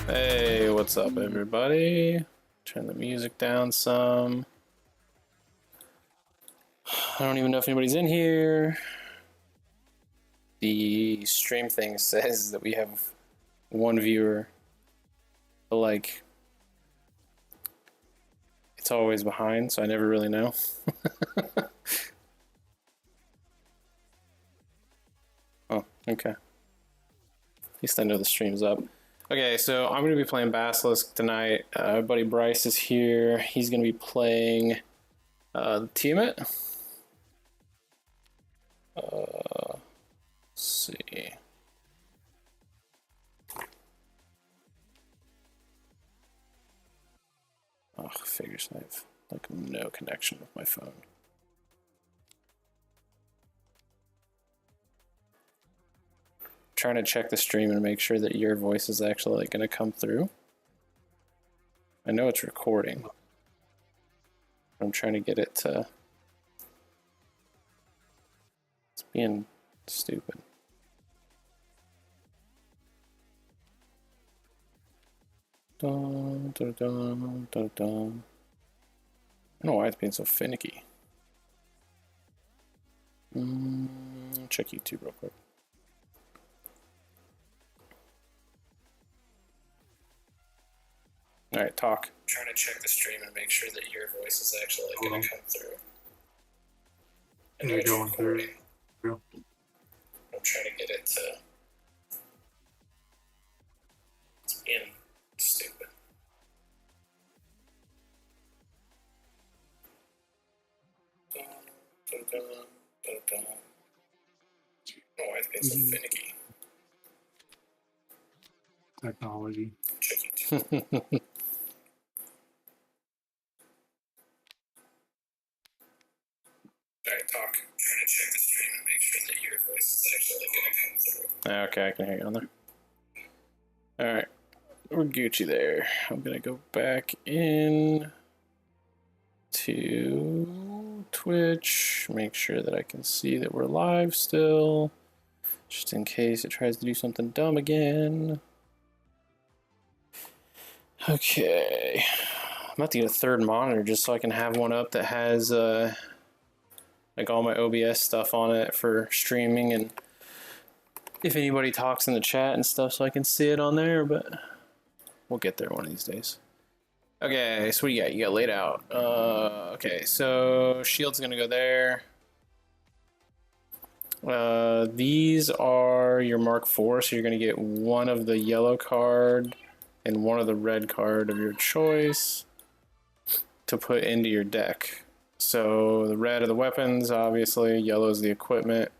Hey, what's up, everybody? Turn the music down some. I don't even know if anybody's in here. The stream thing says that we have one viewer, but like, it's always behind, so I never really know. Oh, okay. At least I know the stream's up. Okay, so I'm going to be playing Basilisk tonight. Buddy Bryce is here. He's going to be playing Tiamat. Let's see. Oh, figures I have like no connection with my phone. Trying to check the stream and make sure that your voice is actually like going to come through. I know it's recording. I'm trying to get it to. It's being stupid. Dun, dun, dun, dun, dun. I don't know why it's being so finicky. Check YouTube real quick. All right, talk. I'm trying to check the stream and make sure that your voice is actually going to come through. I know it's recording. I'm trying to get it to. It's being stupid. Dun, dun, dun, dun, dun. Oh, why it's being so finicky. Technology. Check YouTube. Alright, talk. I'm trying to check the stream and make sure that your voice is actually going to come through. Okay, I can hang on there. Alright, we're Gucci there. I'm going to go back in to Twitch, make sure that I can see that we're live still, just in case it tries to do something dumb again. Okay, I'm about to get a third monitor just so I can have one up that has like all my OBS stuff on it for streaming, and if anybody talks in the chat and stuff, so I can see it on there, but we'll get there one of these days. Okay, so what do you got? You got laid out. Okay, so shield's gonna go there. These are your Mark IV, so you're gonna get one of the yellow card and one of the red card of your choice to put into your deck. So the red are the weapons, obviously. Yellow is the equipment.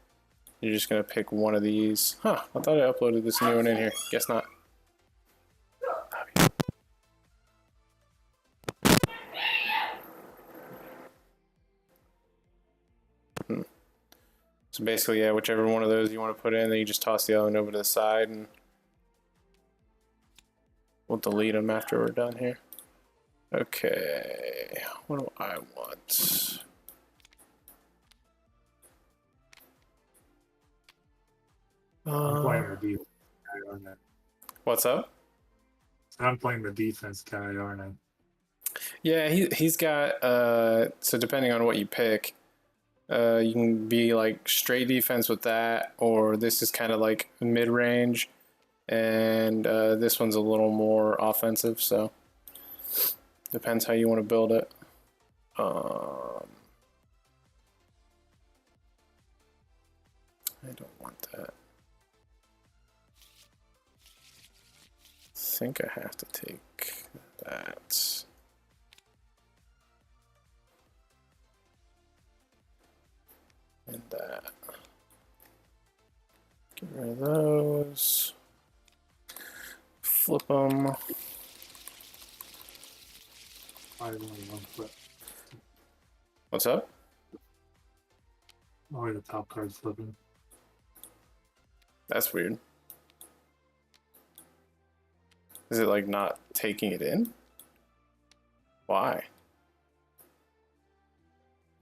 You're just gonna pick one of these. Huh, I thought I uploaded this new one in here. Guess not. So basically, yeah, whichever one of those you want to put in, then you just toss the other one over to the side, and we'll delete them after we're done here. Okay, what do I want? I'm playing the defense guy, aren't I? What's up? I'm playing the defense guy, aren't I? Yeah, he's got, so depending on what you pick, you can be like straight defense with that, or this is kind of like mid-range, and this one's a little more offensive, so depends how you want to build it. I don't want that. I think I have to take that. And that. Get rid of those. Flip them. I only one flip. What's up? Only the top card's flipping. That's weird. Is it like not taking it in? Why?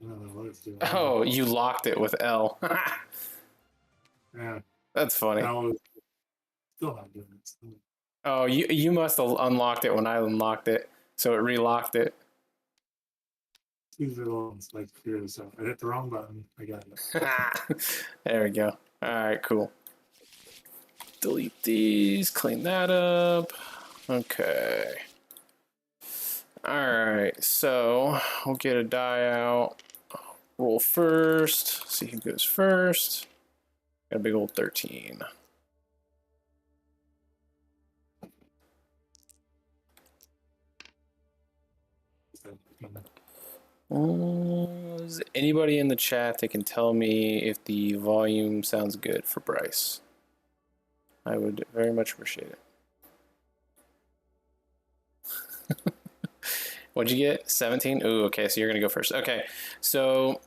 I don't know what it's doing. Oh, you locked it with L. Yeah. That's funny. That was still not doing it. So. Oh, you must have unlocked it when I unlocked it, so it relocked it. These are the ones like figure this out. I hit the wrong button. I got it. There we go. All right, cool. Delete these, clean that up. Okay. All right, so we'll get a die out. Roll first. See who goes first. Got a big old 13. Is anybody in the chat that can tell me if the volume sounds good for Bryce? I would very much appreciate it. What'd you get? 17? Ooh, okay, so you're gonna go first. Okay, so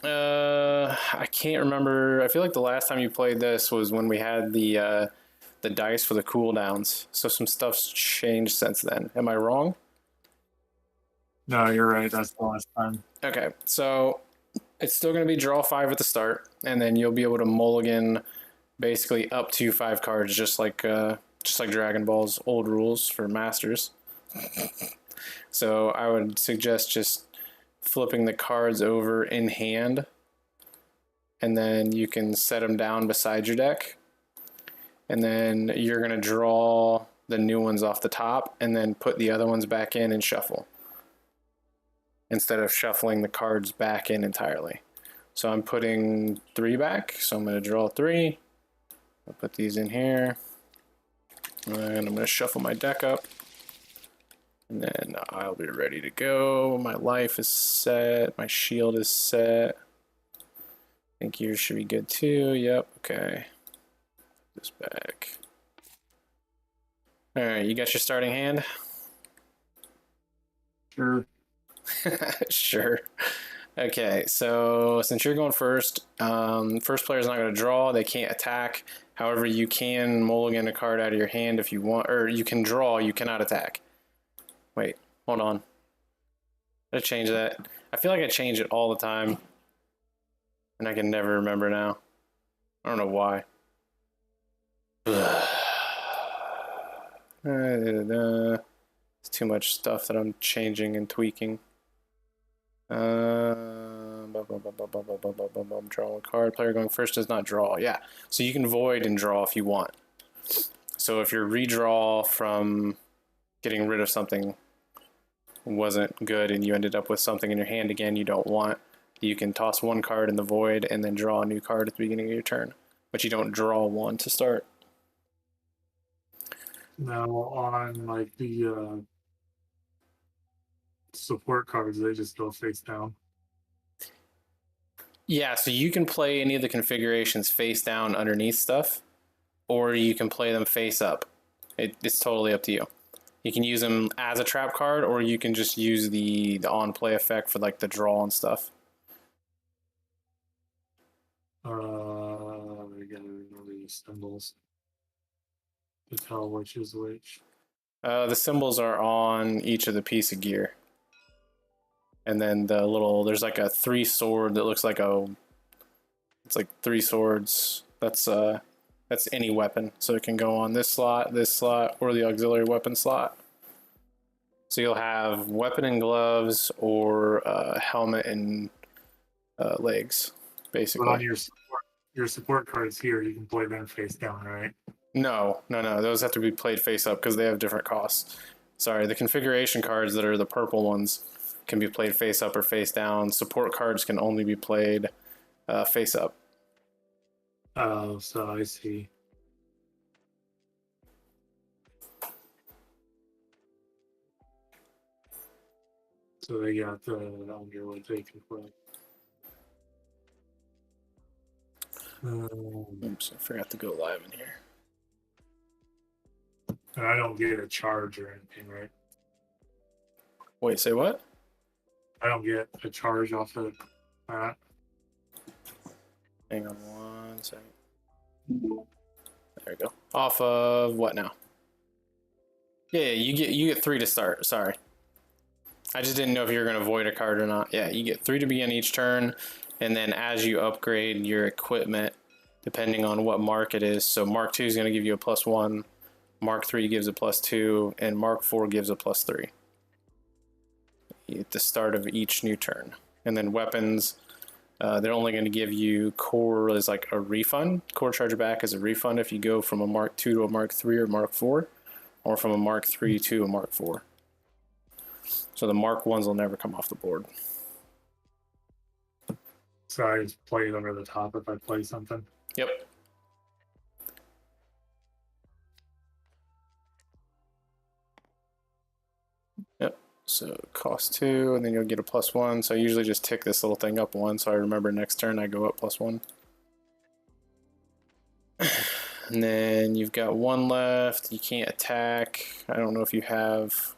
I can't remember. I feel like the last time you played this was when we had the dice for the cooldowns. So some stuff's changed since then. Am I wrong? No, you're right. That's the last time. Okay, so it's still going to be draw 5 at the start, and then you'll be able to mulligan basically up to 5 cards, just like Dragon Ball's old rules for Masters. So I would suggest just flipping the cards over in hand, and then you can set them down beside your deck, and then you're going to draw the new ones off the top, and then put the other ones back in and shuffle, instead of shuffling the cards back in entirely. So I'm putting 3 back, so I'm going to draw 3. I'll put these in here, and I'm going to shuffle my deck up, and then I'll be ready to go. My life is set, my shield is set. I think yours should be good too. Yep, okay. This back. All right, you got your starting hand? Sure. Sure. Okay, so since you're going first, first player's not going to draw. They can't attack. However, you can mulligan a card out of your hand if you want, or you can draw. You cannot attack. Wait, hold on. I change that. I feel like I change it all the time, and I can never remember now. I don't know why. It's too much stuff that I'm changing and tweaking. Draw a card. Player going first does not draw. Yeah, so you can void and draw if you want. So if your redraw from getting rid of something wasn't good and you ended up with something in your hand again you don't want, you can toss 1 card in the void and then draw a new card at the beginning of your turn. But you don't draw 1 to start. Now on like the support cards, they just go face down. Yeah, so you can play any of the configurations face down underneath stuff, or you can play them face up. It's totally up to you. You can use them as a trap card, or you can just use the on-play effect for like the draw and stuff. I gotta remember these symbols to tell which is which. The symbols are on each of the piece of gear. And then the little, there's like a 3 sword that looks like it's like 3 swords. That's any weapon. So it can go on this slot, or the auxiliary weapon slot. So you'll have weapon and gloves, or helmet and legs, basically. But on your support cards here, you can play them face down, right? No. Those have to be played face up because they have different costs. Sorry, the configuration cards that are the purple ones can be played face up or face down. Support cards can only be played face up. Oh, so I see. So they got the under what they can play. Oops, I forgot to go live in here. And I don't get a charge or anything, right? Wait, say what? I don't get a charge off of that. Hang on 1 second. There we go. Off of what now? Yeah, you get 3 to start. Sorry. I just didn't know if you were going to void a card or not. Yeah, you get 3 to begin each turn, and then as you upgrade your equipment, depending on what mark it is. So Mark 2 is going to give you a +1. Mark 3 gives a +2, and Mark 4 gives a +3 at the start of each new turn. And then weapons, they're only going to give you core as like a refund. Core charge back as a refund if you go from a Mark 2 to a Mark 3 or Mark 4, or from a Mark 3 to a Mark 4. So the Mark 1s will never come off the board. So I just play it over the top if I play something. Yep. Yep. So cost 2, and then you'll get a +1. So I usually just tick this little thing up 1, so I remember next turn I go up +1. And then you've got 1 left. You can't attack. I don't know if you have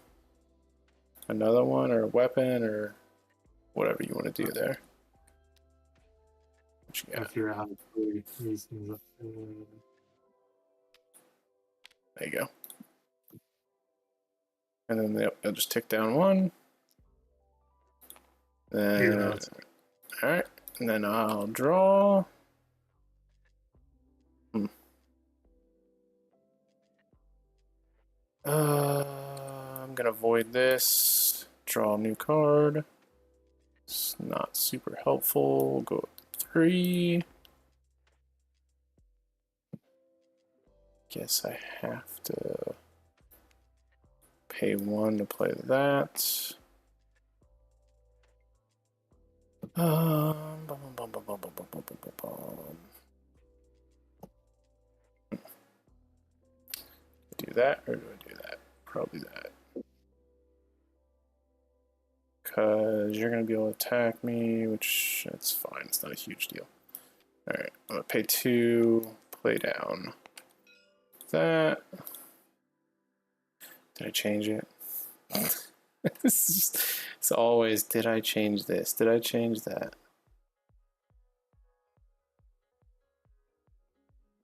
another one or a weapon or whatever you want to do there. What you got? If you're out of three, these things up. There you go. And then they'll just tick down 1. Then, all right. And then I'll draw. I'm gonna void this. Draw a new card. It's not super helpful. We'll go up 3. Guess I have to pay 1 to play that. Do that, or do I do that? Probably that. Because you're going to be able to attack me, which that's fine. It's not a huge deal. Alright, I'm going to pay 2, play down that. Did I change it? It's always, did I change this? Did I change that?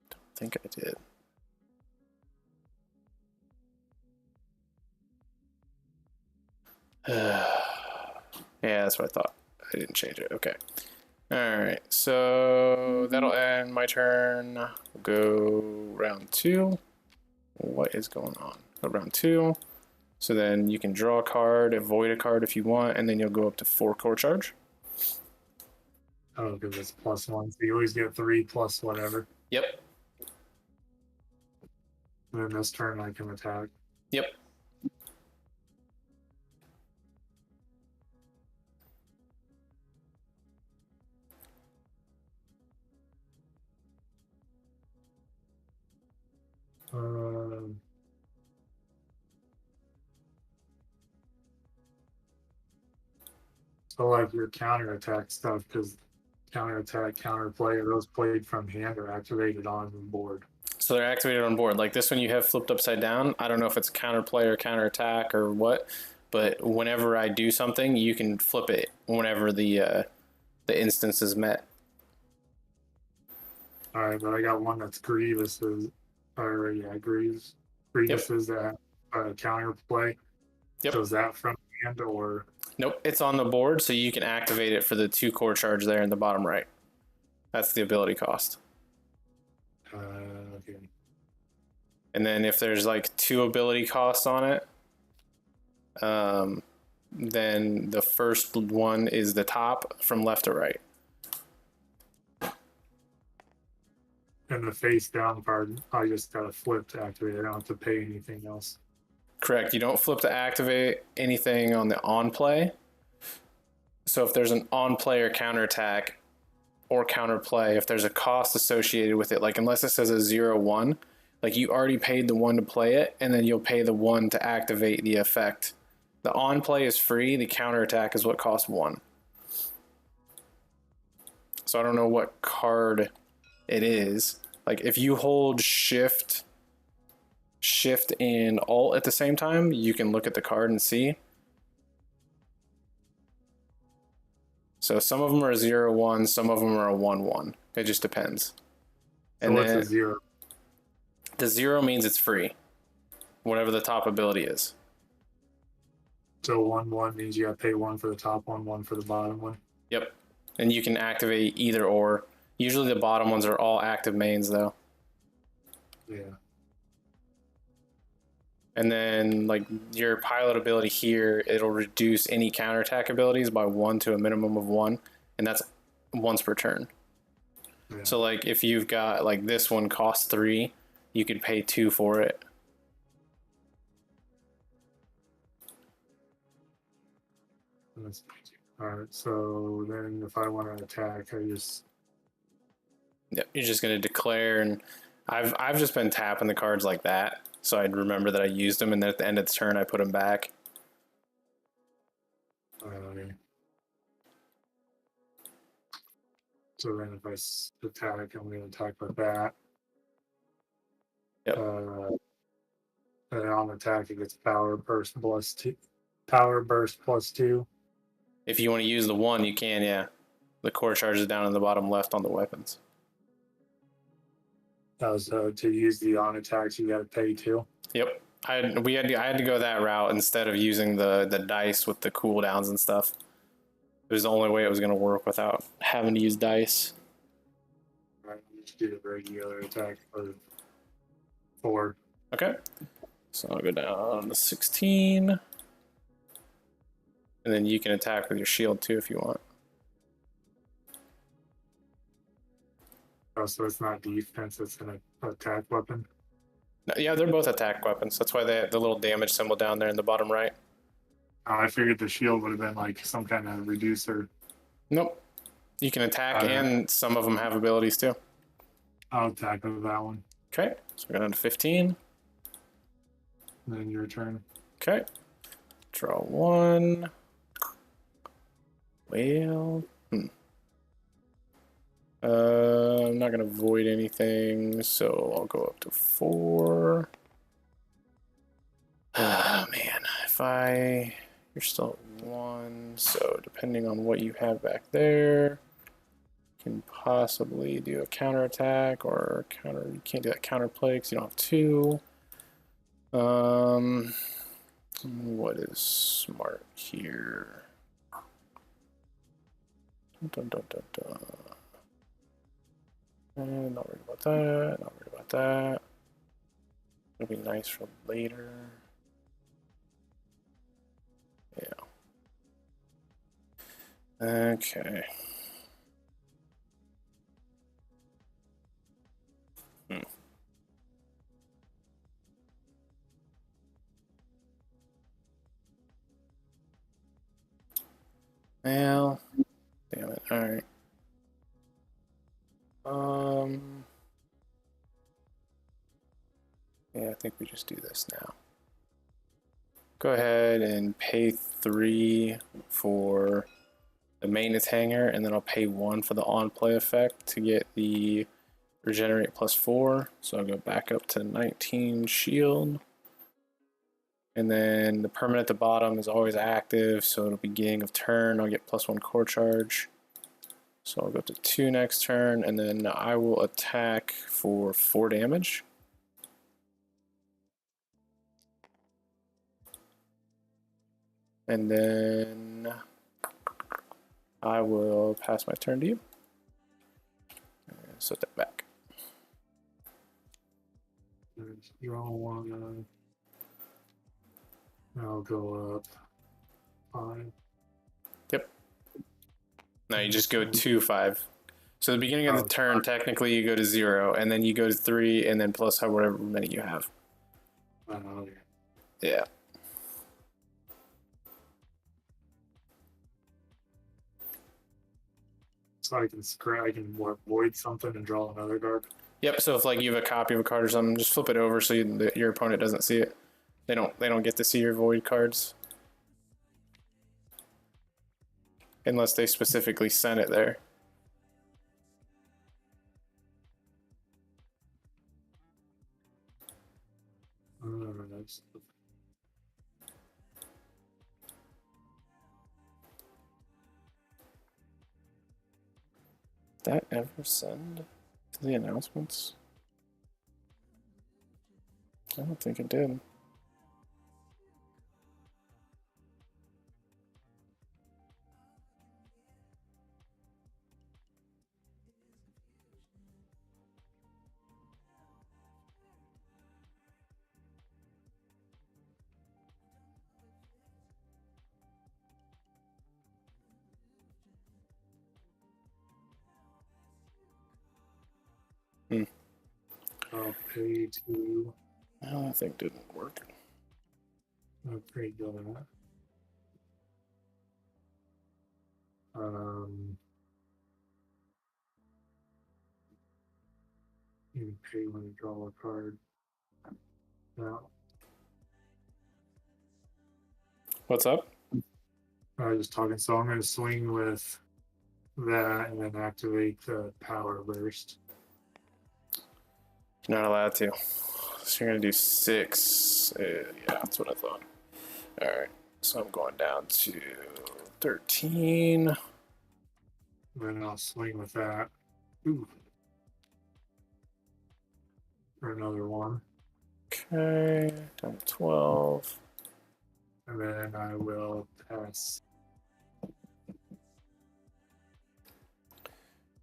Don't think I did. Yeah, that's what I thought. I didn't change it. Okay. Alright, so that'll end my turn. We'll go round 2. What is going on? Go round 2. So then you can draw a card, avoid a card if you want, and then you'll go up to 4 core charge. Oh, because it's +1. So you always get 3 plus whatever. Yep. And then this turn I can attack. Yep. So like your counterattack stuff, because counterattack, counterplay, are those played from hand or activated on the board? So they're activated on board. Like this one you have flipped upside down. I don't know if it's counterplay or counterattack or what, but whenever I do something, you can flip it whenever the instance is met. All right, but I got one that's Grievous's, or yeah, Grievous's that counterplay. Yep. So is that from hand or? Nope, it's on the board, so you can activate it for the 2 core charge there in the bottom right. That's the ability cost. Okay. And then if there's like 2 ability costs on it, then the first one is the top from left to right. And the face down part, I just got to flip to activate it. I don't have to pay anything else. Correct. You don't flip to activate anything on the on play. So if there's an on play or counterattack or counterplay, if there's a cost associated with it, like unless it says a 0-1, like you already paid the 1 to play it, and then you'll pay the 1 to activate the effect. The on play is free. The counterattack is what costs 1. So I don't know what card it is. Like if you hold shift and alt at the same time, you can look at the card and see. So some of them are a 0-1, some of them are a 1-1. It just depends. So and what's then a 0? The 0 means it's free, whatever the top ability is. So 1-1 means you got to pay 1 for the top one, 1 for the bottom one. Yep. And you can activate either or. Usually the bottom ones are all active mains though. Yeah. And then like your pilot ability here, it'll reduce any counterattack abilities by 1 to a minimum of 1, and that's once per turn. Yeah. So like if you've got like this one costs 3, you could pay 2 for it. All right, so then if I want to attack, I just You're just gonna declare, and I've just been tapping the cards like that, so I'd remember that I used them, and then at the end of the turn I put them back. So then if I attack, I'm going to attack with that. Yep. And on attack, it gets power burst +2. Power burst +2. If you want to use the 1, you can, yeah. The core charge is down in the bottom left on the weapons. So to use the on attacks, you got to pay 2. Yep. I had to go that route instead of using the dice with the cooldowns and stuff. It was the only way it was going to work without having to use dice. All right, just do the regular attack for 4. Okay. So I'll go down to 16. And then you can attack with your shield too if you want. Oh, so it's not defense, it's an attack weapon? Yeah, they're both attack weapons. That's why they have the little damage symbol down there in the bottom right. I figured the shield would have been like some kind of reducer. Nope. You can attack, and some of them have abilities too. I'll attack with that one. Okay, so we're down to 15. Then your turn. Okay. Draw 1. Well, I'm not going to void anything, so I'll go up to 4. Oh, man. You're still at 1, so depending on what you have back there, you can possibly do a counterattack or counter. You can't do that counterplay because you don't have 2. What is smart here? Dun, dun, dun, dun. Not worried about that. Not worried about that. It'll be nice for later. Yeah. Okay. Well, damn it. All right. Yeah, I think we just do this now. Go ahead and pay 3 for the maintenance hanger, and then I'll pay 1 for the on-play effect to get the regenerate +4. So I'll go back up to 19 shield. And then the permanent at the bottom is always active, so it'll be beginning of turn. I'll get +1 core charge. So I'll go up to 2 next turn, and then I will attack for 4 damage. And then I will pass my turn to you. And set that back. You all want to... I'll go up 5. Yep. No, you just go 2, 5. So the beginning of the turn, technically you go to 0, and then you go to 3, and then plus however many you have. Yeah. So I can void something and draw another card. Yep. So if like you have a copy of a card or something, just flip it over so your opponent doesn't see it. They don't get to see your void cards unless they specifically sent it there. Did that ever send to the announcements? I don't think it did. I'll pay to I think didn't work. upgrade that. You can pay when you draw a card. Now, What's up? I was just talking, so I'm going to swing with that and then activate the power burst. You're not allowed to. So you're gonna do 6. Yeah, that's what I thought. All right. So I'm going down to 13. Then I'll swing with that. Ooh. For another one. Okay. Down to 12. And then I will pass.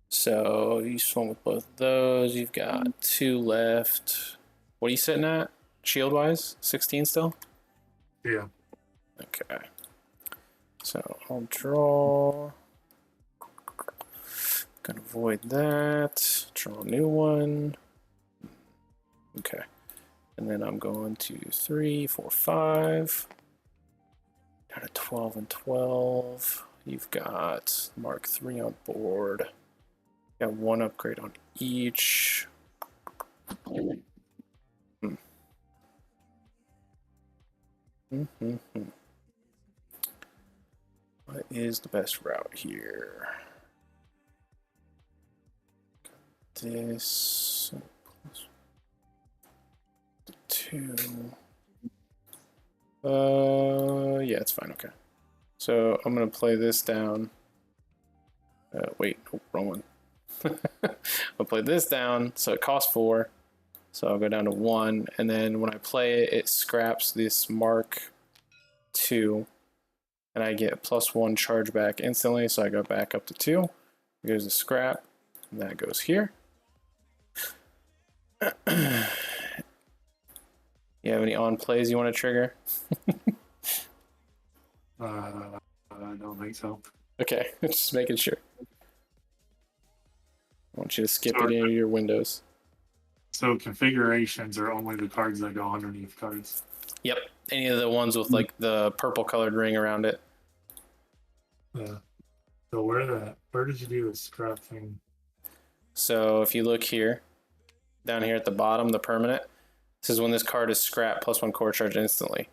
So you swung with both of those. You've got 2 left. What are you sitting at? Shield wise? 16 still? Yeah. Okay. So I'll draw. Gonna avoid that. Draw a new one. Okay. And then I'm going to 3, 4, 5. Down to 12 and 12. You've got Mark III on board. Got 1 upgrade on each. What is the best route here? This 2. Yeah, it's fine. Okay. So I'm gonna play this down. Wait, oh, wrong one. I'll play this down, so it costs 4. So I'll go down to 1, and then when I play it, it scraps this Mark II, and I get +1 charge back instantly. So I go back up to 2. It goes to scrap, and that goes here. You have any on plays you want to trigger? I don't think so. Okay, just making sure. I want you to skip it into your windows. So configurations are only the cards that go underneath cards. Yep, any of the ones with like the purple colored ring around it. Yeah. So where did you do the scrap thing? So if you look here, down here at the bottom, the permanent, this is when this card is scrapped +1 core charge instantly.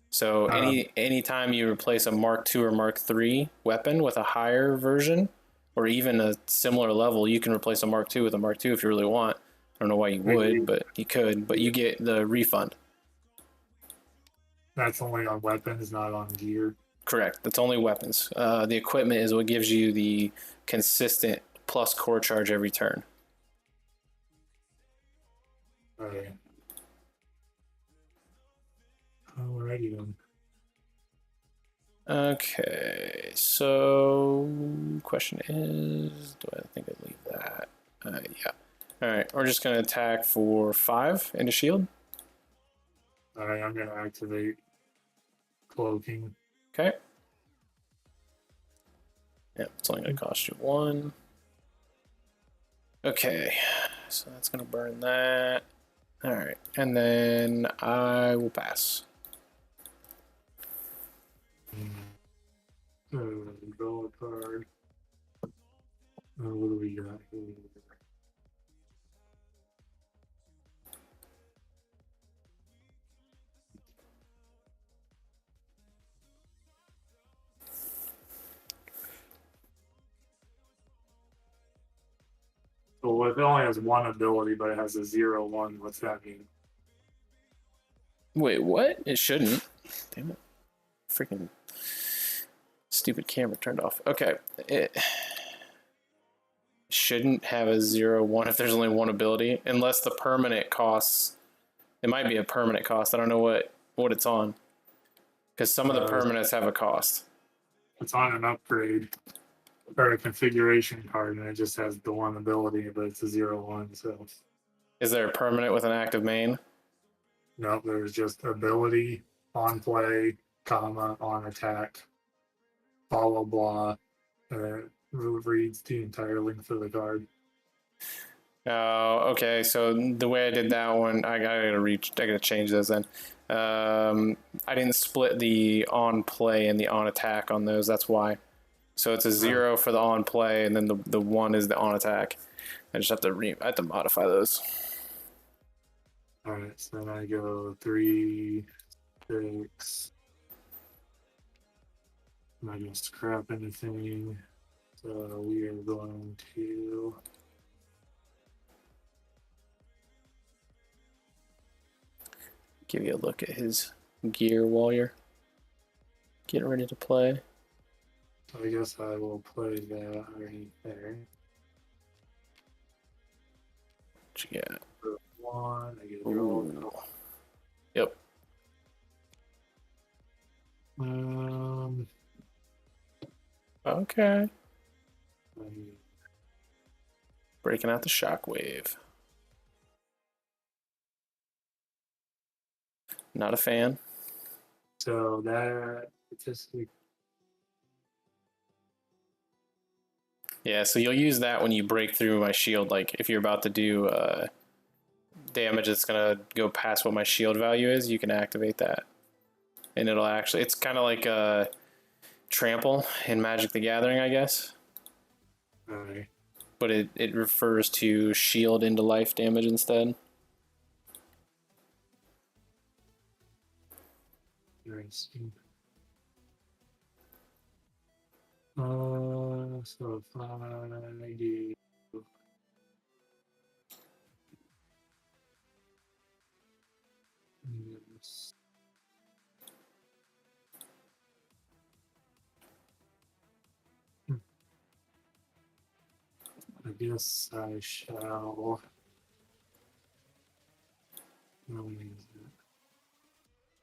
So anytime you replace a Mark II or Mark III weapon with a higher version, or even a similar level, you can replace a Mark II with a Mark II if you really want. I don't know why you would, but you could. But you get the refund. That's only on weapons, not on gear. Correct. That's only weapons. The equipment is what gives you the consistent plus core charge every turn. Okay. Alrighty then. Okay, so question is, do I think I'd leave that? Yeah. All right, we're just gonna attack for 5 into shield. Alright, I'm gonna activate cloaking. Okay. Yep, it's only gonna cost you 1. Okay, so that's gonna burn that. All right, and then I will pass. Draw a card. What do we got here? So it only has 1 ability, but it has a 0/1. What's that mean? Wait, what? It shouldn't. Damn it. Freaking stupid camera turned off. Okay. It shouldn't have a 0/1 if there's only 1 ability, unless the permanent costs. It might be a permanent cost. I don't know what it's on. Because some of the permanents have a cost. It's on an upgrade or a configuration card, and it just has the 1 ability, but it's a 0/1. So, Is there a permanent with an active main? no, there's just ability, on play, comma, on attack, follow blah, and it reads the entire length of the card. Oh, okay. So the way I did that one, I gotta change those then. I didn't split the on play and the on attack on those. That's why. So it's a 0 for the on play, and then the 1 is the on attack. I just have to I have to modify those. All right, so then I go 3, 6. I'm not gonna scrap anything. So we are going to Give you a look at his gear while you're getting ready to play. So I guess I will play that right there. What you got? For 1, I get a draw. Yep. Okay. Breaking out the shockwave. Not a fan. So that just Yeah, so you'll use that when you break through my shield. Like if you're about to do damage that's gonna go past what my shield value is, you can activate that, and it'll actually. It's kind of like a trample in Magic the Gathering, I guess. Alright. But it refers to shield into life damage instead. Interesting. So if I do this, I guess I shall.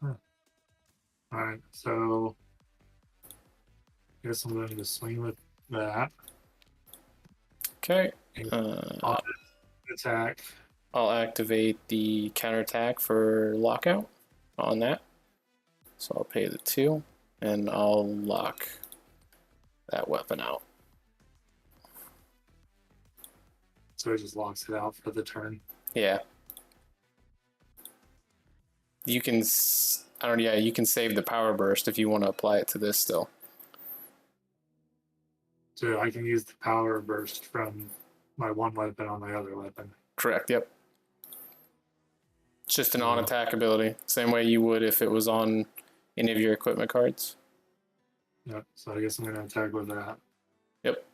Huh. All right, so I guess I'm going to swing with that. Okay. Attack. I'll activate the counterattack for lockout on that. So I'll pay the 2, and I'll lock that weapon out. So it just locks it out for the turn. Yeah. You can, yeah, you can save the power burst if you want to apply it to this still. So I can use the power burst from my one weapon on my other weapon. Correct, yep. It's just an on attack ability, same way you would if it was on any of your equipment cards. Yep, so I guess I'm going to attack with that. Yep.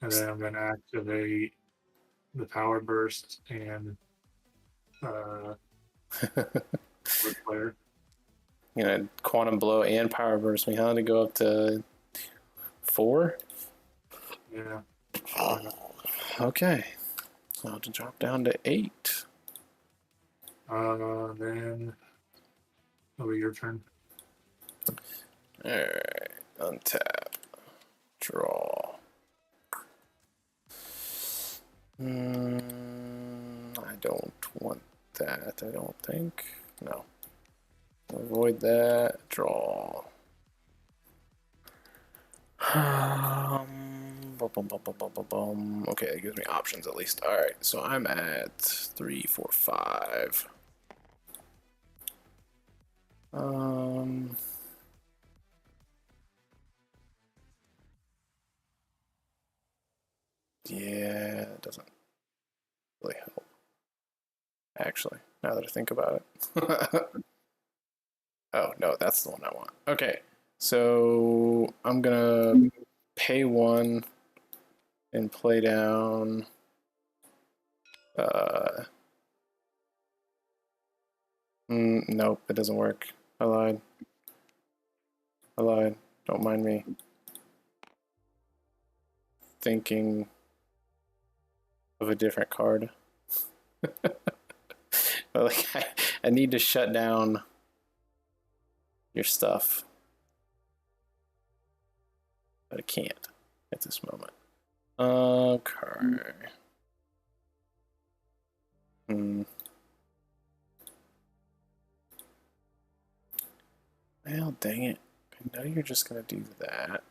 And then I'm going to activate the power burst and player. You know, quantum blow and power burst me, huh? To go up to 4? Yeah. Okay. So I'll have to drop down to 8. Then it'll be your turn. Alright. Untap. Draw. I don't want that, I don't think. No. Avoid that. Draw. Okay, it gives me options at least. Alright, so I'm at 3, 4, 5. Yeah, it doesn't really help. Actually, now that I think about it. Oh, no, that's the one I want. Okay, so I'm gonna pay 1 and play down nope, it doesn't work. I lied. Don't mind me. Thinking of a different card. Like, I need to shut down your stuff. But I can't at this moment. Okay. Well, dang it. I know you're just gonna do that.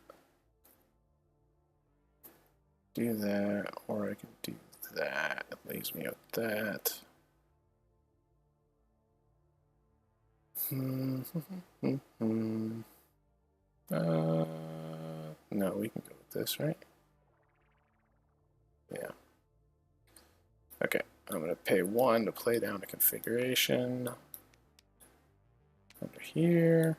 Do that, or I can do that. It leaves me with that. No, we can go with this, right? Yeah. Okay, I'm gonna pay 1 to play down a configuration. Under here.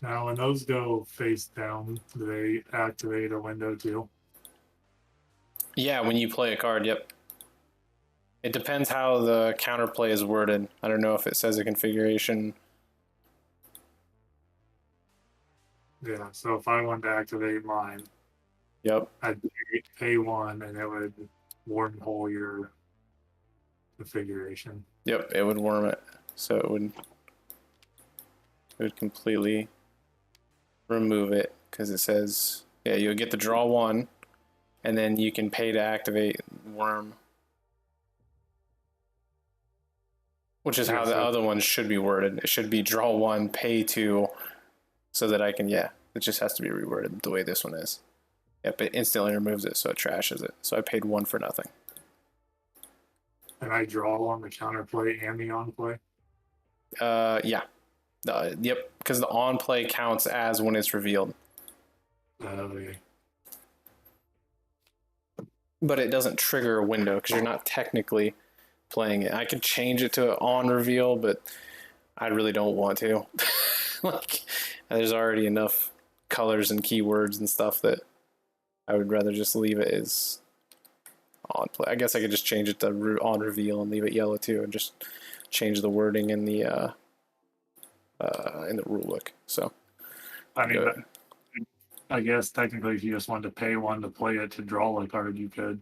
Now, when those go face down, do they activate a window too? Yeah, when you play a card, yep. It depends how the counterplay is worded. I don't know if it says a configuration. Yeah, so if I wanted to activate mine, Yep. I'd pay 1 and it would wormhole your configuration. Yep, it would worm it. So it would completely remove it because it says, yeah, you'll get the draw 1 and then you can pay to activate worm. Which is how the other ones should be worded. It should be draw 1, pay 2, so that I can, yeah, it just has to be reworded the way this one is. Yep, it instantly removes it, so it trashes it. So I paid 1 for nothing. And I draw on the counterplay and the on play? Yeah. Yep, because the on play counts as when it's revealed. Okay. But it doesn't trigger a window because you're not technically playing it. I could change it to on reveal, but I really don't want to. Like, there's already enough colors and keywords and stuff that I would rather just leave it as on play. I guess I could just change it to on reveal and leave it yellow too, and just change the wording in the rule book. So, I mean, I guess technically, if you just wanted to pay 1 to play it to draw a card, you could.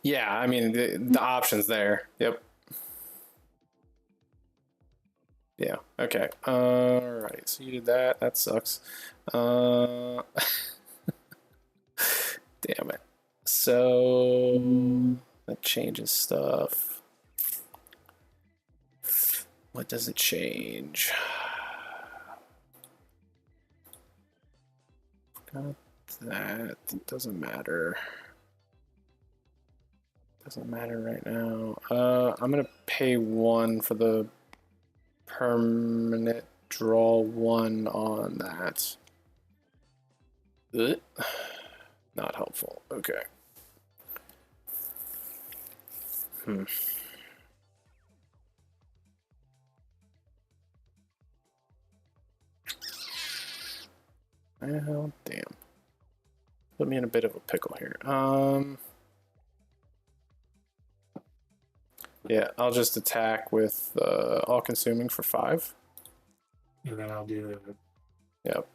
Yeah, I mean the options there. Yep. Yeah. Okay. All right. So you did that. That sucks. Damn it. So that changes stuff. What does it change? Got that. It doesn't matter. Doesn't matter right now. I'm gonna pay 1 for the permanent draw 1 on that. Ugh. Not helpful. Okay. Well, damn. Put me in a bit of a pickle here. Yeah, I'll just attack with all-consuming for 5. And then I'll do the. Yep.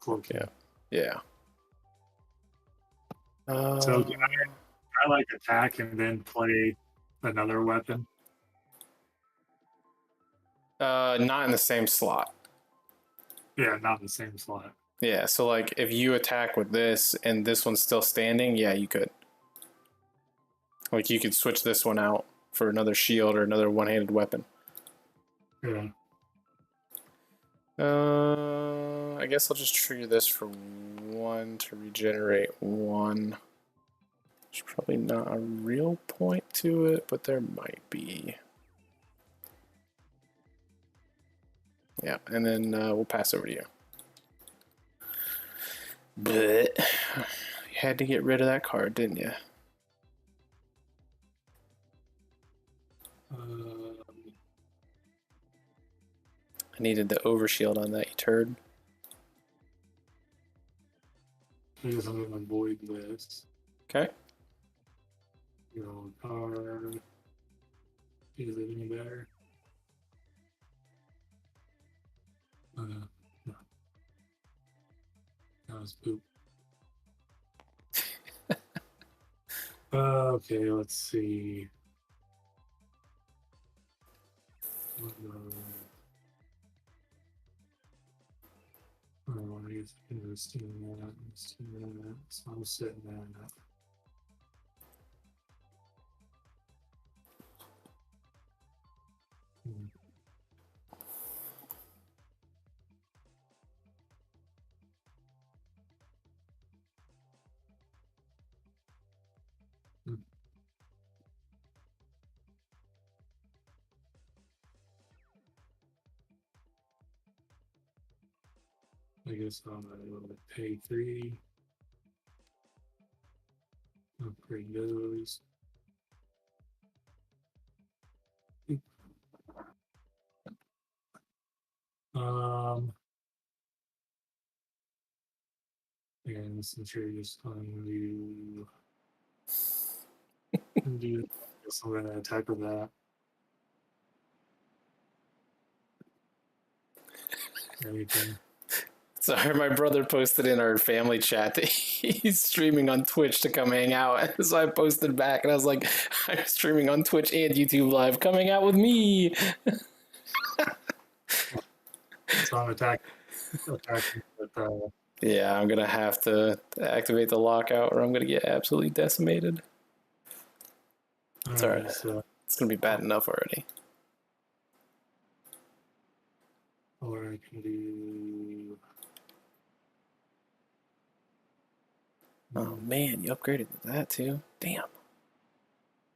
Cloaking. Yeah. So can I like attack and then play another weapon? Not in the same slot. Yeah, not in the same slot. Yeah, so like if you attack with this and this one's still standing, yeah, you could. Like you could switch this one out for another shield or another one-handed weapon. Yeah. I guess I'll just trigger this for 1 to regenerate 1. There's probably not a real point to it, but there might be. Yeah, and then we'll pass over to you. But you had to get rid of that card, didn't you? I needed the overshield on that, you turd. I guess I'm gonna avoid this. Okay. Card. Is it any better? No. That was poop. Okay, let's see. He's investing in that. So I'm sitting there now. I guess I'm going to pay 3. Upgrade those. And since you're just going to do, I guess I'm going to attack with that. Anything. Sorry, my brother posted in our family chat that he's streaming on Twitch to come hang out. So I posted back and I was like, I'm streaming on Twitch and YouTube Live. Coming out with me. So I'm attacking with Yeah, I'm going to have to activate the lockout or I'm going to get absolutely decimated. It's all right. So, it's going to be bad enough already. or I can do. Oh man, you upgraded to that too. Damn.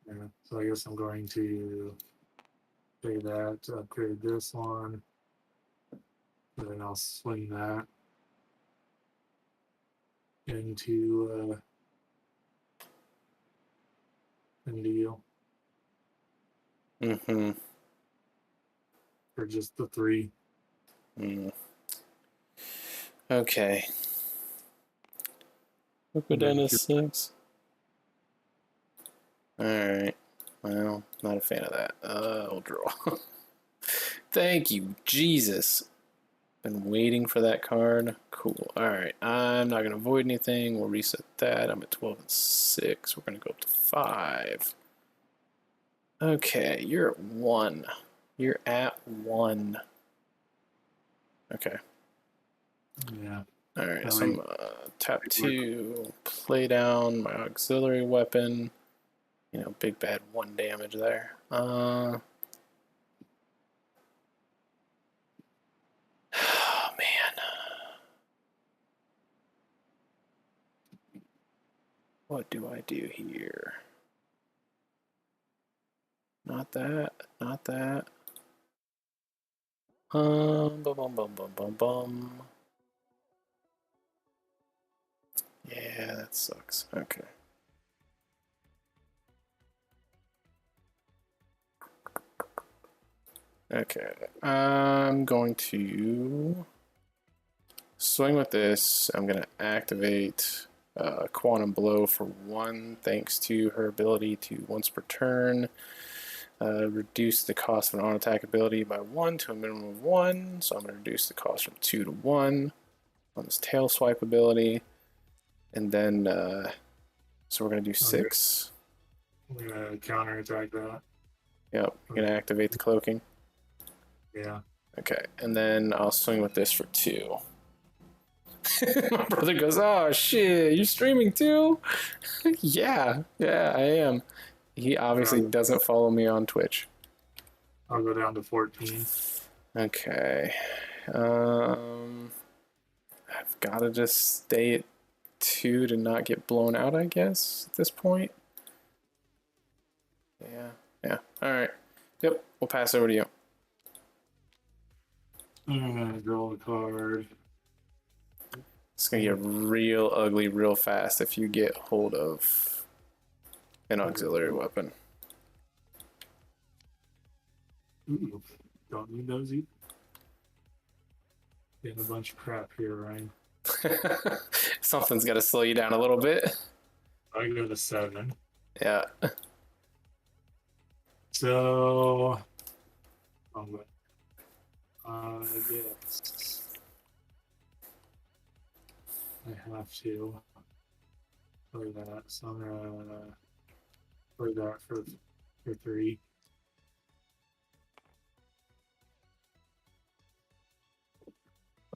Yeah, so I guess I'm going to pay that to upgrade this one. And then I'll swing that into deal Mm-hmm. for just the 3. Mm. Okay. We'll go down to 6. Alright. Well, not a fan of that. We'll draw. Thank you, Jesus. Been waiting for that card. Cool. Alright. I'm not going to avoid anything. We'll reset that. I'm at 12 and 6. We're going to go up to 5. Okay, you're at 1. You're at 1. Okay. Yeah. Alright, so I'm tap 2, play down my auxiliary weapon. You know, big bad 1 damage there. Oh, man. What do I do here? Not that, not that. Bum, bum, bum, bum, bum, bum. Yeah, that sucks. Okay. Okay, I'm going to swing with this. I'm going to activate Quantum Blow for 1, thanks to her ability to once per turn reduce the cost of an on-attack ability by 1 to a minimum of 1. So I'm going to reduce the cost from 2 to 1 on this tail swipe ability. And then, so we're going to do 6. I'm going to counterattack that. Yep, you're going to activate the cloaking. Yeah. Okay, and then I'll swing with this for 2. My brother goes, oh shit, you're streaming too? yeah, I am. He obviously doesn't follow me on Twitch. I'll go down to 14. Okay. I've got to just stay at 2 to not get blown out, I guess, at this point. Yeah. Alright. Yep, we'll pass over to you. I'm going to draw a card. It's going to get real ugly real fast if you get hold of an auxiliary weapon. Ooh, don't need those either. Getting a bunch of crap here, Ryan. Something's got to slow you down a little bit. I go to 7. Yeah. So, I guess I have to play that. So I'm gonna play that for 3.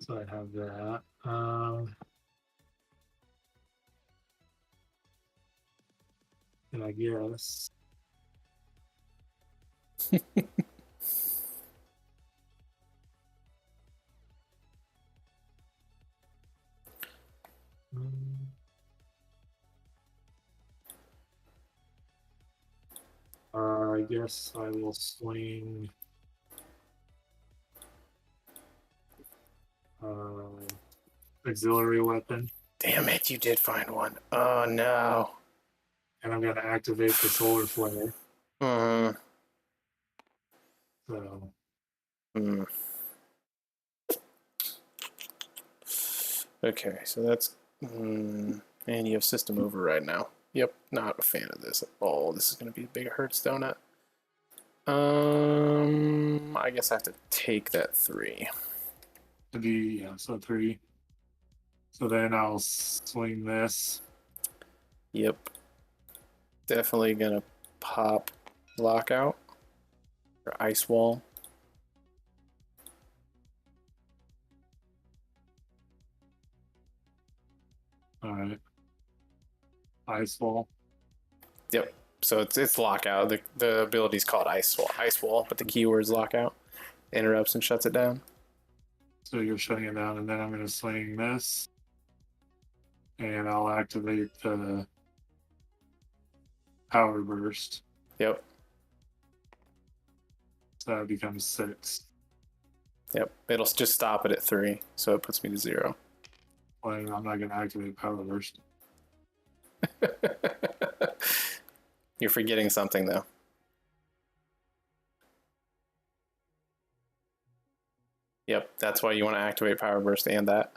So I have that. And I guess I guess I will swing auxiliary weapon. Damn it, you did find one. Oh no. And I'm going to activate the solar flare. Hmm. So, Hmm. Okay, so that's... and you have system override now. Yep, not a fan of this at all. This is going to be a big Hertz donut. I guess I have to take that 3. to be, yeah, so 3. So then I'll swing this. Yep. Definitely going to pop lockout or ice wall. All right. Ice wall. Yep. So it's lockout. The ability is called ice wall, but the keyword's lockout. Interrupts and shuts it down. So you're shutting it down, and then I'm going to swing this. And I'll activate the power burst. Yep. So that becomes 6. Yep. It'll just stop it at 3, so it puts me to 0. Well, I'm not going to activate power burst. You're forgetting something though. Yep, that's why you want to activate power burst and that.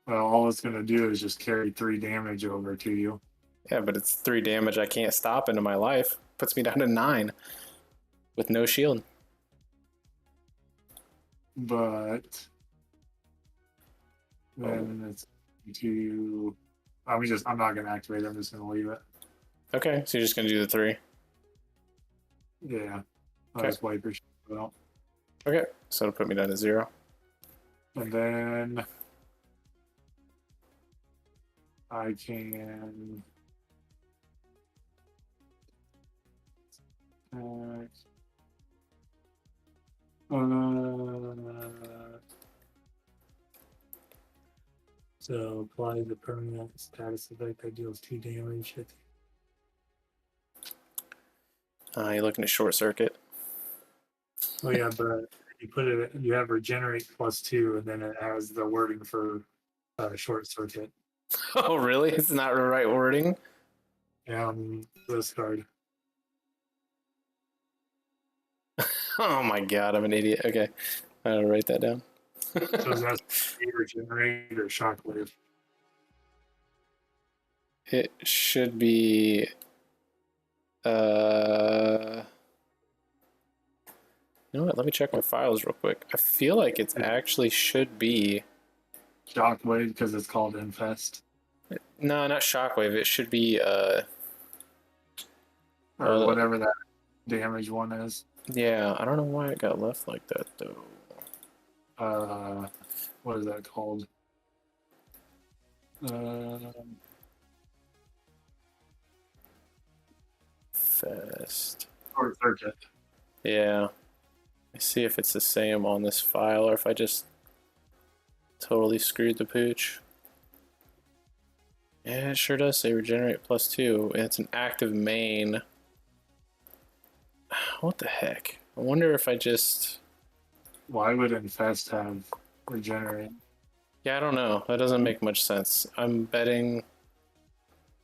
Well, all it's going to do is just carry 3 damage over to you. Yeah, but it's 3 damage I can't stop into my life. Puts me down to 9 with no shield. But then it's to. I'm not going to activate it. I'm just going to leave it. Okay, so you're just gonna do the 3. Yeah. I'll Okay. just wipe your shit out. Okay, so it'll put me down to 0. And then I can so apply the permanent status effect that deals 2 damage. You're looking at short circuit. Oh yeah, but you put it. You have regenerate +2, and then it has the wording for short circuit. Oh, really? It's not the right wording? This card. Oh my god, I'm an idiot. Okay, I'll write that down. So is that regenerate or shockwave? It should be... You know what? Let me check my files real quick. I feel like it's actually should be... Shockwave because it's called Infest. No, not shockwave. It should be... Or whatever that damage one is. Yeah, I don't know why it got left like that, though. What is that called? Fest. Short circuit. Yeah. Let's see if it's the same on this file or if I just totally screwed the pooch. Yeah, it sure does say regenerate +2. And it's an active main. What the heck? I wonder if I just... Why would Infest have regenerate? Yeah, I don't know. That doesn't make much sense. I'm betting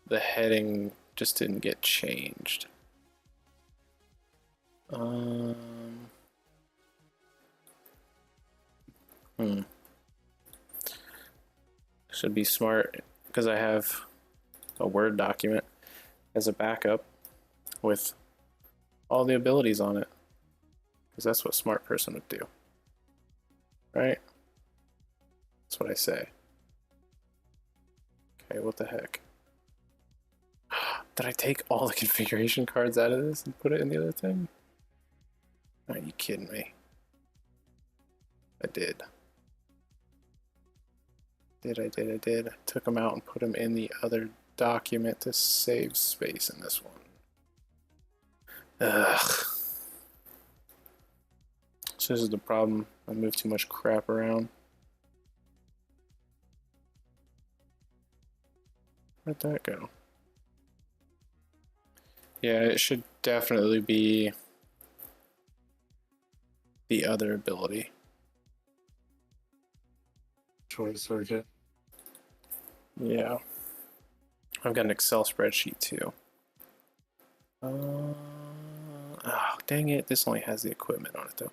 the heading just didn't get changed. Should be smart because I have a Word document as a backup with all the abilities on it. Because that's what a smart person would do. Right? That's what I say. Okay, what the heck? Did I take all the configuration cards out of this and put it in the other thing? Are you kidding me? I did. I did. I took them out and put them in the other document to save space in this one. Ugh. So this is the problem. I move too much crap around. Where'd that go? Yeah, it should definitely be the other ability. short circuit. Yeah. I've got an Excel spreadsheet too. Oh, dang it. This only has the equipment on it though.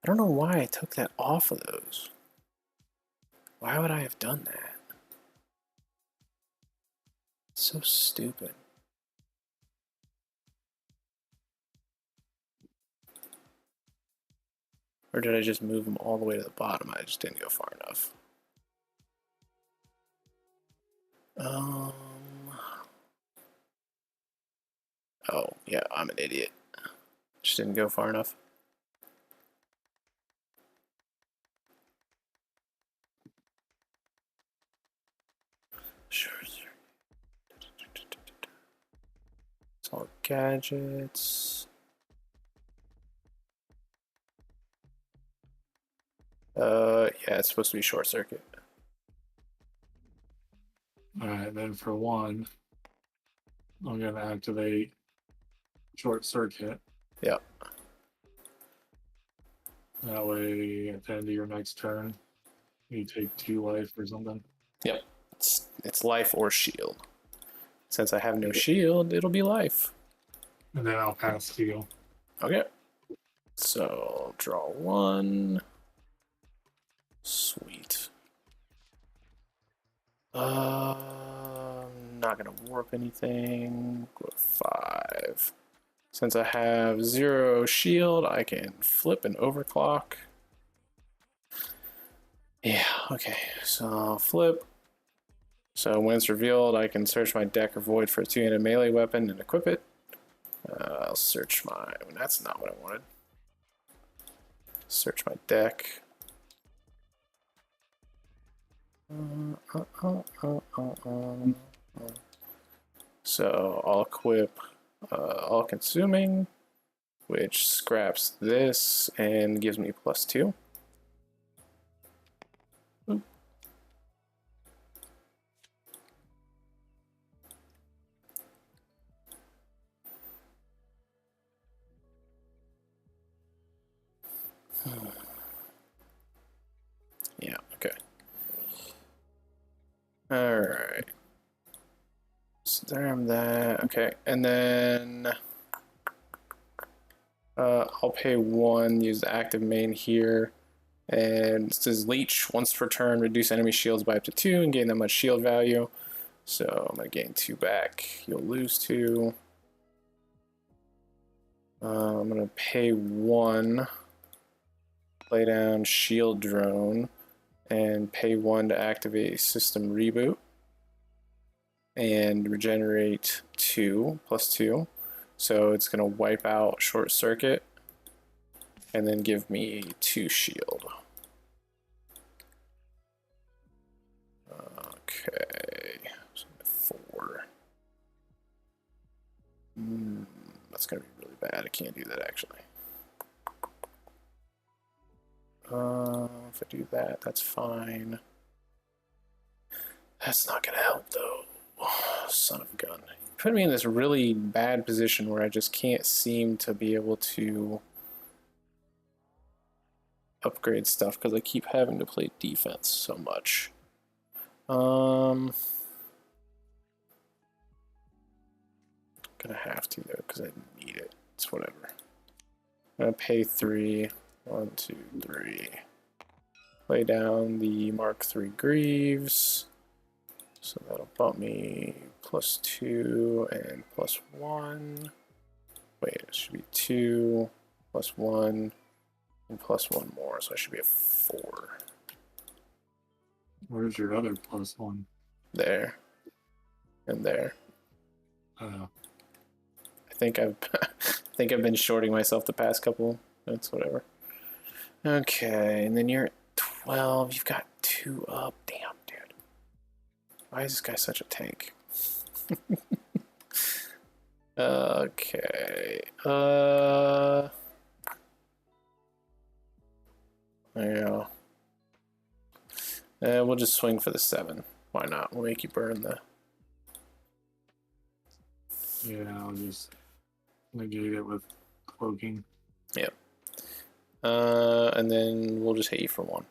I don't know why I took that off of those. Why would I have done that? So stupid. Or did I just move them all the way to the bottom? I just didn't go far enough. Oh, yeah, I'm an idiot. Just didn't go far enough. Sure. It's all gadgets. Yeah, it's supposed to be short circuit. Alright, then for one, I'm going to activate short circuit. Yep. That way, at the end of your next turn, you take 2 life or something. Yep. It's life or shield. Since I have no shield, it'll be life. And then I'll pass to you. Okay. So, draw 1. Sweet. Not gonna warp anything. Go 5. Since I have 0 shield, I can flip and overclock. Yeah, okay. So flip. So when it's revealed, I can search my deck or void for a 2-handed melee weapon and equip it. I'll search my... That's not what I wanted. Search my deck. So I'll equip all consuming, which scraps this and gives me +2. Oop. Yeah, okay. Alright. So there I'm that. Okay, and then I'll pay 1, use the active main here. And it says leech, once per turn, reduce enemy shields by up to 2 and gain that much shield value. So I'm going to gain 2 back. You'll lose 2. I'm going to pay 1. Lay down shield drone. And pay 1 to activate system reboot. And regenerate 2, +2. So it's going to wipe out short circuit. And then give me 2 shield. Okay, so 4. That's gonna be really bad. I can't do that actually. If I do that, that's fine. That's not gonna help though. Oh, son of a gun. Put me in this really bad position where I just can't seem to be able to upgrade stuff because I keep having to play defense so much. Gonna have to though because I need it. It's whatever. I'm gonna pay 3. 1, 2, 3. Lay down the Mark III Greaves. So that'll bump me +2 and +1. Wait, it should be 2 +1 and +1 more. So I should be a 4. Where's your other +1? There. And there. I think I've been shorting myself the past couple. That's whatever. Okay, and then you're at 12. You've got 2 up. Damn, dude. Why is this guy such a tank? Okay. Yeah. We'll just swing for the 7. Why not? We'll make you burn the... Yeah, I'll just negate it with cloaking. Yep. And then we'll just hit you for 1.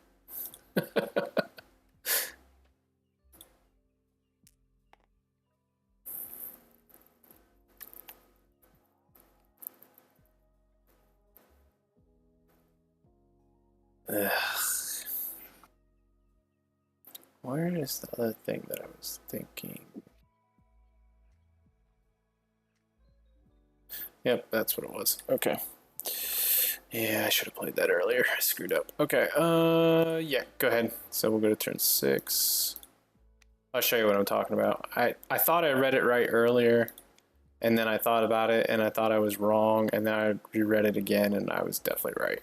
Ugh. Where is the other thing that I was thinking? Yep, that's what it was. Okay. Yeah, I should have played that earlier. I screwed up. Okay, yeah, go ahead. So we'll go to turn 6. I'll show you what I'm talking about. I thought I read it right earlier, and then I thought about it, and I thought I was wrong, and then I reread it again, and I was definitely right.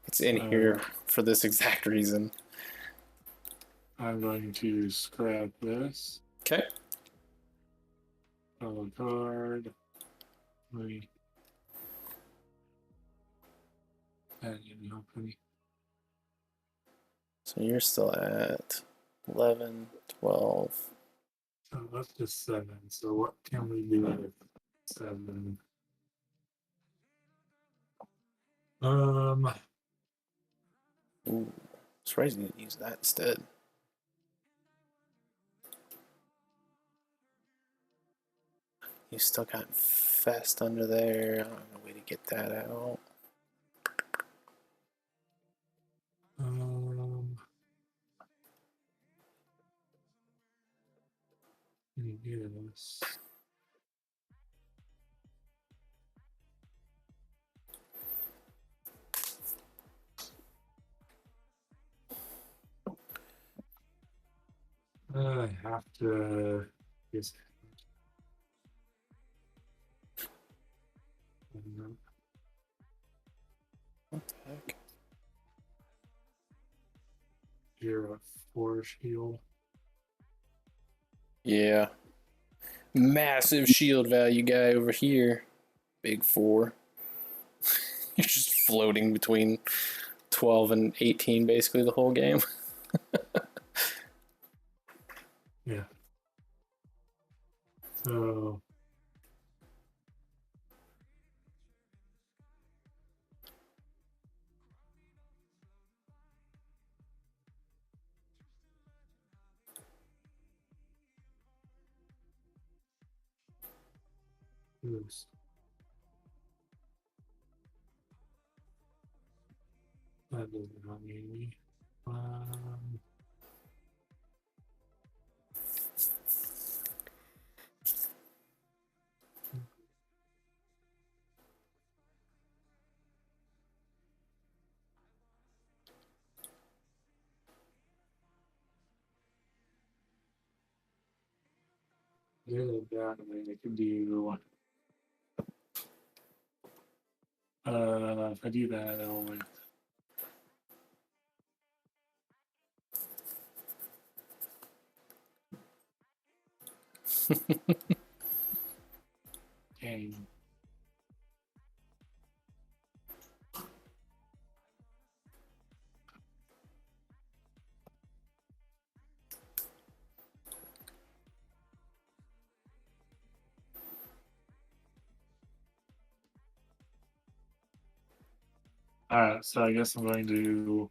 It's in here for this exact reason. I'm going to scrap this. Okay. Draw a card. Wait. And you open. So you're still at 11, 12. So that's just 7. So what can we do with 7? Ooh, surprised you didn't use that instead. You still got Fest under there. I don't know a way to get that out. Yes. I have to. Yes. What the heck? You're a 4 shield. Yeah. Massive shield value guy over here. Big 4. You're just floating between 12 and 18 basically the whole game. Yeah. So. Oops. That doesn't help me. There's a bad way I could do. If I do that, I'll like. Dang. Alright, so I guess I'm going to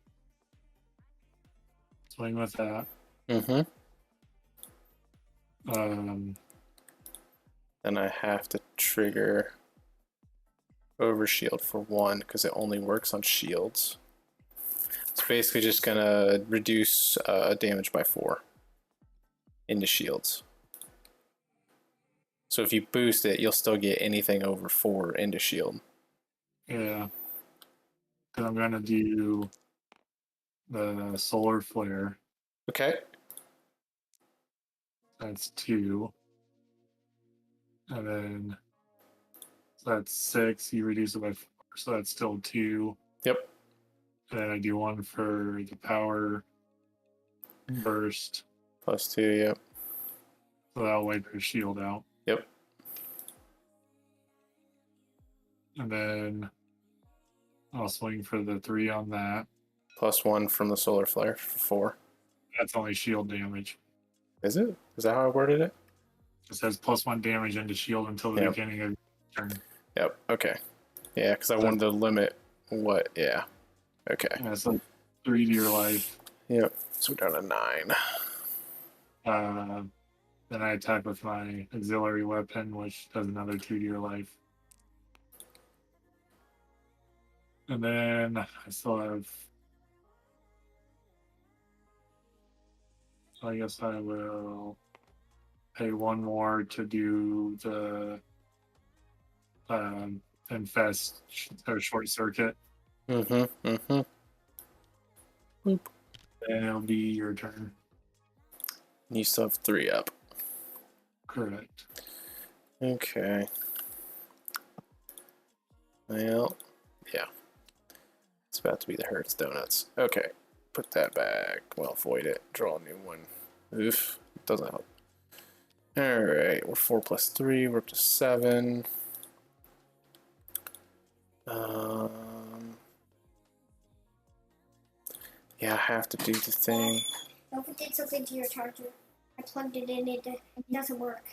swing with that. Mm-hmm. Then I have to trigger Overshield for 1 because it only works on shields. It's basically just gonna reduce damage by 4 into shields. So if you boost it, you'll still get anything over 4 into shield. Yeah. Because I'm going to do the solar flare. Okay. That's 2. And then so that's 6. You reduce it by 4. So that's still 2. Yep. And then I do 1 for the power burst. +2, yep. So that'll wipe your shield out. Yep. And then I'll swing for the 3 on that. +1 from the solar flare for 4. That's only shield damage. Is it? Is that how I worded it? It says +1 damage into shield until the beginning of turn. Yep. Okay. Yeah, because I wanted to limit what. Yeah. Okay. Yeah, so 3 to your life. Yep. So we're down to 9. Then I attack with my auxiliary weapon, which does another 2 to your life. And then I still have. So I guess I will pay one more to do the infest or short circuit. Mm-hmm. Mm-hmm. Boop. And it'll be your turn. You still have 3 up. Correct. Okay. Well, yeah. It's about to be the Hertz Donuts. Okay. Put that back. Well, void it. Draw a new one. Oof. Doesn't help. Alright. We're 4 plus 3. We're up to 7. Yeah, I have to do the thing. Don't forget something to your charger. I plugged it in, it doesn't work.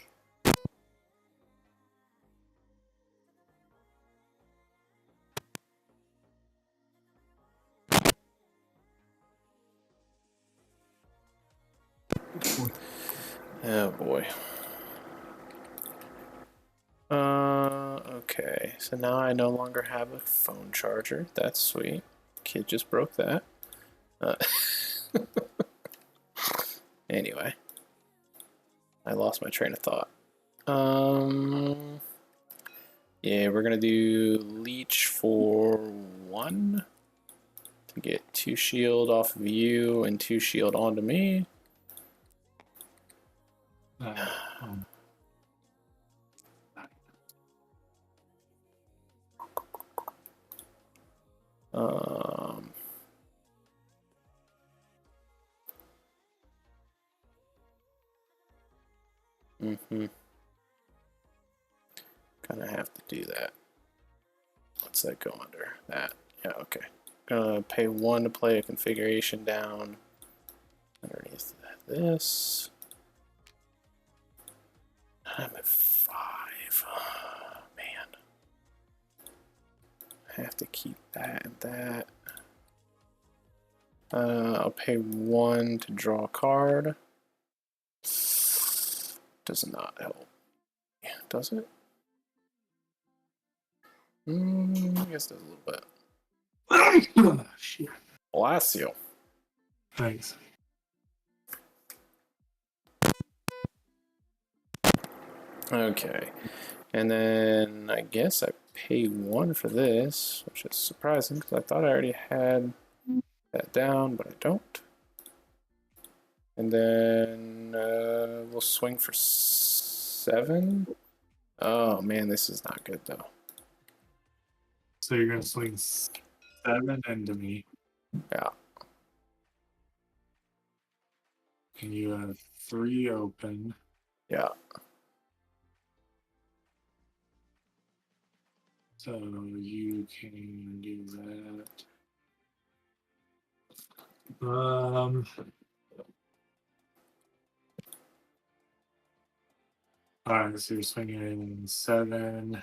Oh boy. Okay. So now I no longer have a phone charger. That's sweet. Kid just broke that. Anyway. I lost my train of thought. Yeah, we're gonna do leech for 1 to get 2 shield off of you and 2 shield onto me. Kind of have to do that. What's that go under? That. Yeah, okay. Gonna pay 1 to play a configuration down underneath this. I'm at 5. Oh, man. I have to keep that and that. I'll pay 1 to draw a card. Does not help. Yeah, does it? I guess it does a little bit. Shit. Bless you. Thanks. Okay. And then I guess I pay 1 for this, which is surprising because I thought I already had that down, but I don't. And then we'll swing for 7. Oh man, this is not good though. So you're gonna swing 7 into me. Yeah. And you have 3 open. Yeah. So you can do that. Alright, so you're swinging 7.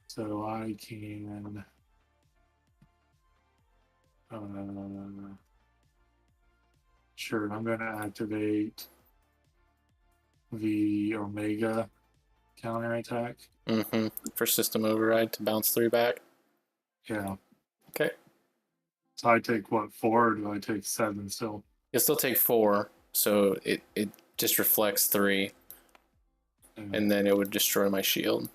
So I can sure, I'm gonna activate the Omega counterattack. For system override to bounce 3 back. Yeah. Okay. So I take what, 4, or do I take 7 still? You'll still take 4, so it just reflects 3. And then it would destroy my shield.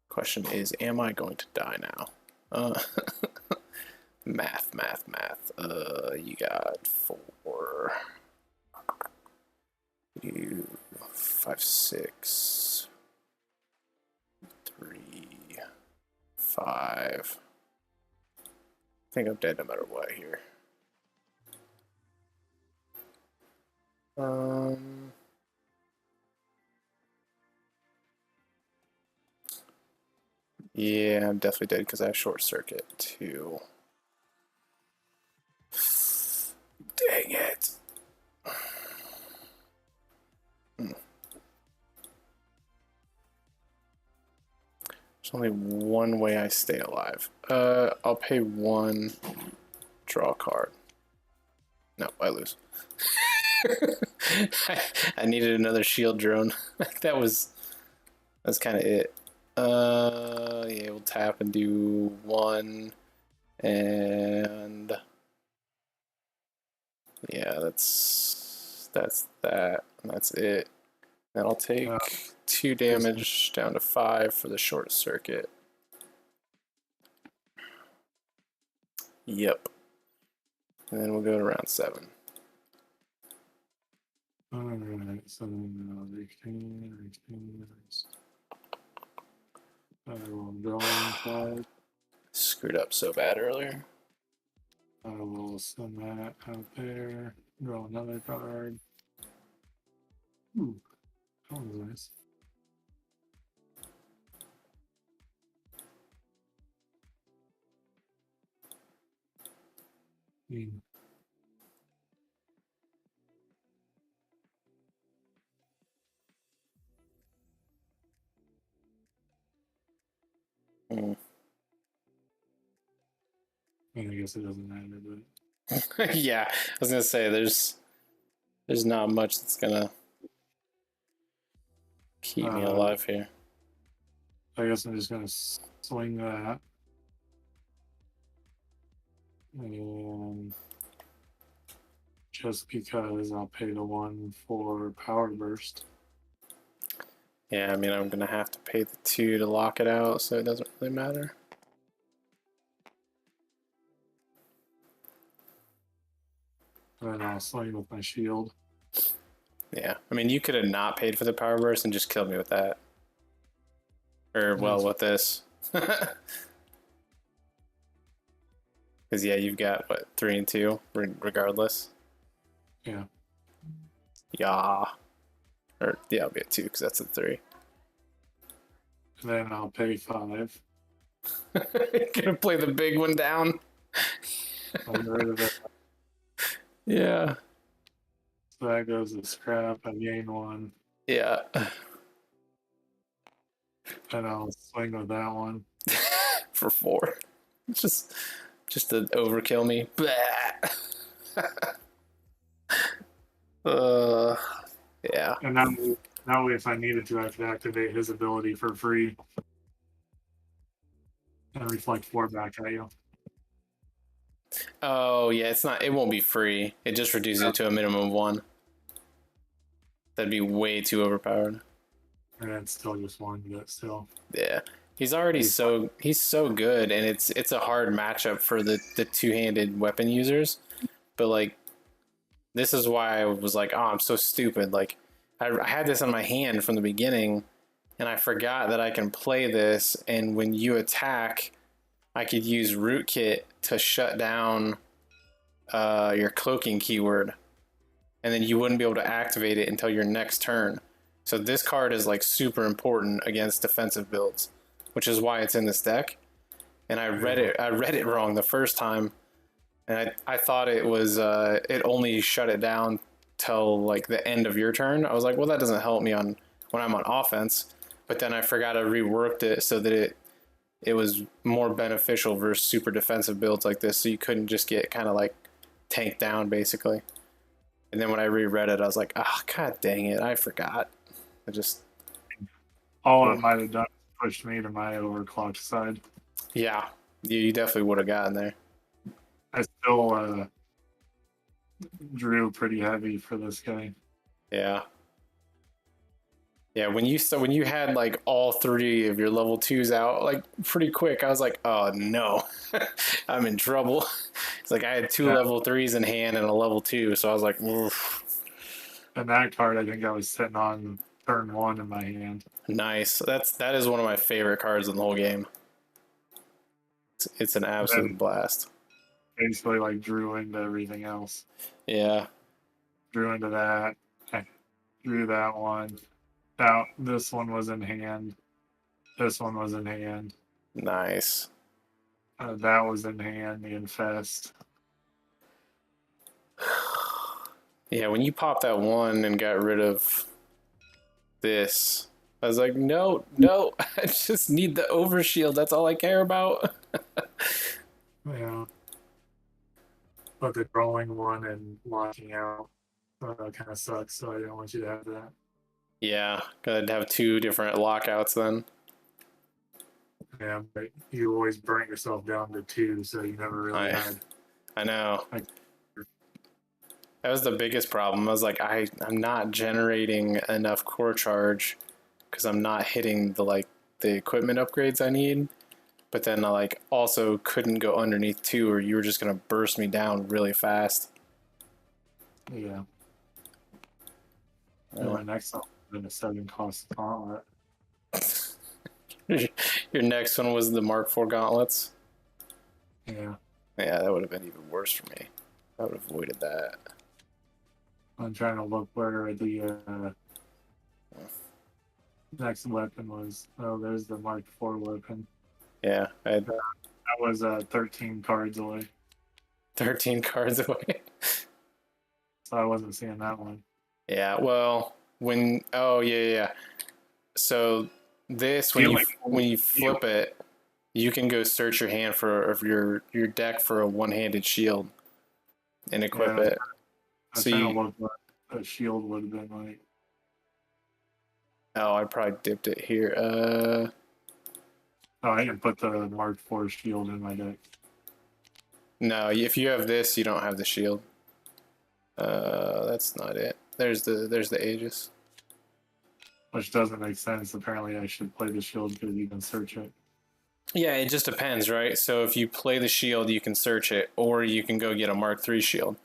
Question is, am I going to die now? Math. You got 4. You 5, 6, 3, 5. I think I'm dead no matter what here. Yeah, I'm definitely dead because I have short circuit too. Dang it. There's only one way I stay alive. I'll pay 1, draw a card. No, I lose. I needed another shield drone. That's kind of it. Yeah, we'll tap and do one, and yeah, that's that, and that's it. And I'll take 2 damage down to 5 for the short circuit. Yep. And then we'll go to round 7. Alright, so now I will drawing card. Screwed up so bad earlier. I will send that out there. Draw another card. Ooh, that was nice. Mm. I guess it doesn't matter, but Yeah, I was gonna say there's not much that's gonna keep me alive here. I guess I'm just gonna swing that. And just because I'll pay the 1 for power burst. Yeah, I mean I'm gonna have to pay the 2 to lock it out, so it doesn't really matter. And then I'll swing with my shield. Yeah, I mean you could have not paid for the power burst and just killed me with that, or well, with this. Because yeah, you've got what, 3 and 2, regardless. Yeah. Yeah. Or yeah, I'll be at 2 because that's a 3. And then I'll pay 5. Gonna play the big one down. I'll get rid of it. Yeah. So that goes to scrap. I gain 1. Yeah. And I'll swing with that one. For 4. Just to overkill me. Yeah. And now if I needed to, I could activate his ability for free and reflect 4 back at you. Oh yeah, it won't be free. It just reduces it to a minimum of 1. That'd be way too overpowered. And it's still just 1, but still. Yeah. He's already he's so good, and it's a hard matchup for the two-handed weapon users. But like, this is why I was like, oh, I'm so stupid. Like, I had this on my hand from the beginning, and I forgot that I can play this, and when you attack, I could use Rootkit to shut down your cloaking keyword, and then you wouldn't be able to activate it until your next turn. So this card is like super important against defensive builds, which is why it's in this deck. And I read it wrong the first time, and I thought it was it only shut it down till like the end of your turn. I was like, well, that doesn't help me on when I'm on offense. But then I forgot I reworked it so that it was more beneficial versus super defensive builds like this, so you couldn't just get kind of like tanked down basically. And then when I reread it, I was like, oh, god dang it, I forgot. All it might have done is pushed me to my overclocked side. Yeah, you definitely would have gotten there. I still drew pretty heavy for this guy. Yeah. Yeah, when you had like all 3 of your level 2s out like pretty quick, I was like, oh no, I'm in trouble. It's like I had 2 level 3s in hand and a level 2, so I was like, oof. And that card, I think I was sitting on turn 1 in my hand. Nice. That is one of my favorite cards in the whole game. It's an absolute blast. Basically, like drew into everything else. Yeah. Drew into that. I drew that one. This one was in hand. This one was in hand. Nice. That was in hand. The infest. Yeah, when you popped that one and got rid of this, I was like, no, I just need the overshield. That's all I care about. Yeah. But the drawing one and locking out kind of sucks. So I don't want you to have that. Yeah, gotta have 2 different lockouts then. Yeah, but you always burnt yourself down to 2, so you never really had. I know. Like, That was the biggest problem. I was like, I'm not generating enough core charge because I'm not hitting the equipment upgrades I need. But then I also couldn't go underneath 2, or you were just gonna burst me down really fast. yeah. My next one was a 7 cost gauntlet. Your next one was the Mark IV gauntlets. Yeah. Yeah, that would have been even worse for me. I would have avoided that. I'm trying to look where the next weapon was. Oh, there's the Mark IV weapon. Yeah, I had That was 13 cards away. 13 cards away. So I wasn't seeing that one. Yeah, well, yeah. So this when you flip it, you can go search your hand your deck for a one-handed shield and equip it. I was So trying to look what a shield would have been like. I probably dipped it here. Oh, I didn't put the Mark IV shield in my deck. No, if you have this, you don't have the shield. That's not it. There's the Aegis. Which doesn't make sense. Apparently, I should play the shield because you can search it. Yeah, it just depends, right? So if you play the shield, you can search it, or you can go get a Mark III shield.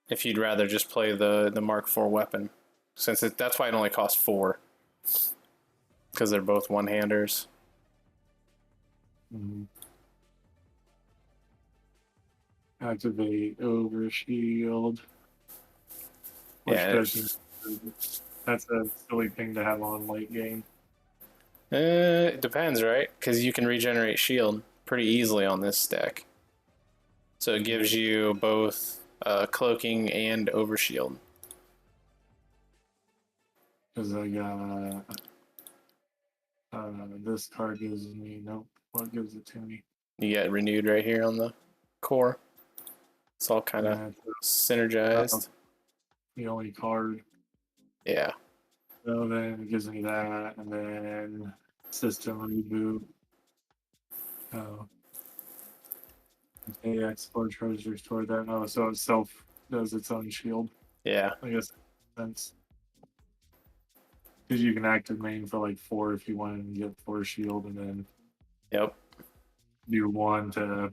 If you'd rather just play the Mark IV weapon, since that's why it only costs 4, because they're both one-handers. Mm-hmm. Activate overshield. That's a silly thing to have on late game. It depends, right? Because you can regenerate shield pretty easily on this deck. So it gives you both cloaking and overshield. Because I got this card gives me what gives it to me? You get renewed right here on the core. It's all kind of synergized. The only card. Yeah. So then it gives me that, and then system reboot. Oh. Okay, export treasure, restore that. Oh, so it self does its own shield. Yeah. I guess that makes sense. Because you can active main for like 4 if you want to get 4 shield, and then Yep. do 1 to